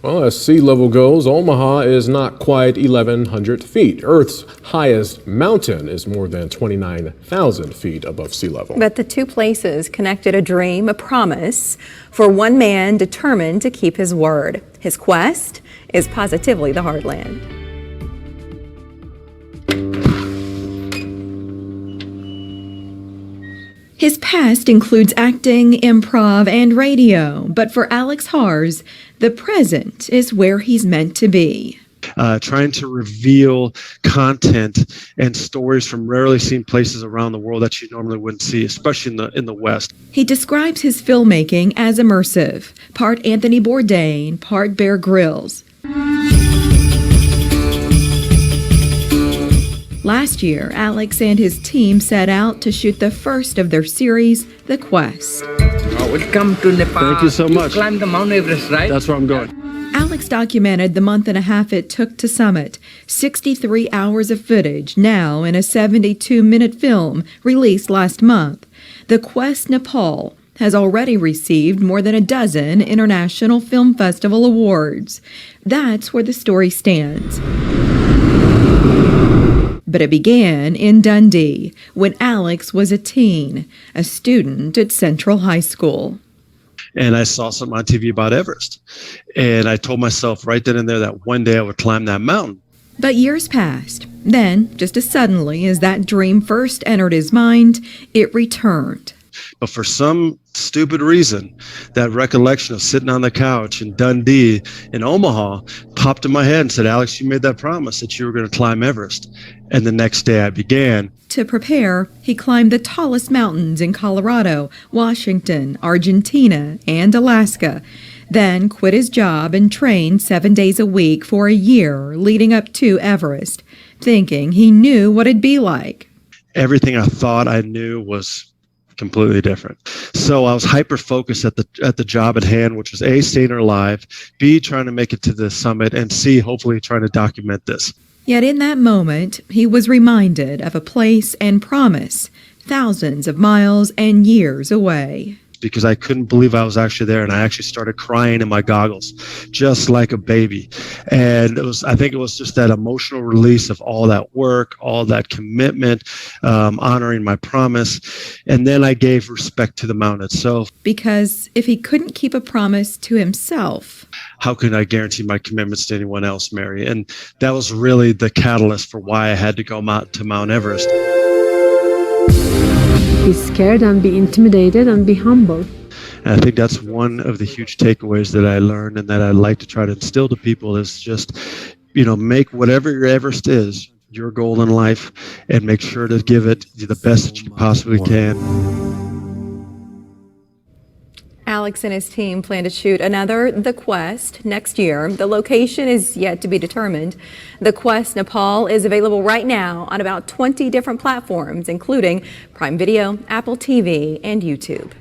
Well, as sea level goes, Omaha is not quite 1,100 feet. Earth's highest mountain is more than 29,000 feet above sea level. But the two places connected a dream, a promise, for one man determined to keep his word. His quest is positively the heartland. His past includes acting, improv, and radio, but for Alex Harz, the present is where he's meant to be. Trying to reveal content and stories from rarely seen places around the world that you normally wouldn't see, especially in the West. He describes his filmmaking as immersive, part Anthony Bourdain, part Bear Grylls. Last year, Alex and his team set out to shoot the first of their series, The Quest. Welcome to Nepal. Thank you so much. You climbed the Mount Everest, right? That's where I'm going. Alex documented the month and a half it took to summit. 63 hours of footage, now in a 72-minute film released last month. The Quest Nepal has already received more than a dozen International Film Festival awards. That's where the story stands. But it began in Dundee when Alex was a teen, a student at Central High School. And I saw something on TV about Everest. And I told myself right then and there that one day I would climb that mountain. But years passed. Then, just as suddenly as that dream first entered his mind, it returned. But for some stupid reason, that recollection of sitting on the couch in Dundee in Omaha popped in my head and said, Alex, you made that promise that you were going to climb Everest. And the next day I began. To prepare, he climbed the tallest mountains in Colorado, Washington, Argentina, and Alaska. Then quit his job and trained 7 days a week for a year leading up to Everest, thinking he knew what it'd be like. Everything I thought I knew was completely different. So I was hyper focused at the job at hand, which was A, staying alive, B, trying to make it to the summit, and C, hopefully trying to document this. Yet in that moment, he was reminded of a place and promise thousands of miles and years away. Because I couldn't believe I was actually there, and I actually started crying in my goggles, just like a baby. And I think it was just that emotional release of all that work, all that commitment, honoring my promise. And then I gave respect to the mountain itself. Because if he couldn't keep a promise to himself, how can I guarantee my commitments to anyone else, Mary? And that was really the catalyst for why I had to go to Mount Everest. Be scared and be intimidated and be humble. And I think that's one of the huge takeaways that I learned and that I like to try to instill to people is just, make whatever your Everest is, your goal in life, and make sure to give it the best that you possibly can. Alex and his team plan to shoot another The Quest next year. The location is yet to be determined. The Quest Nepal is available right now on about 20 different platforms, including Prime Video, Apple TV, and YouTube.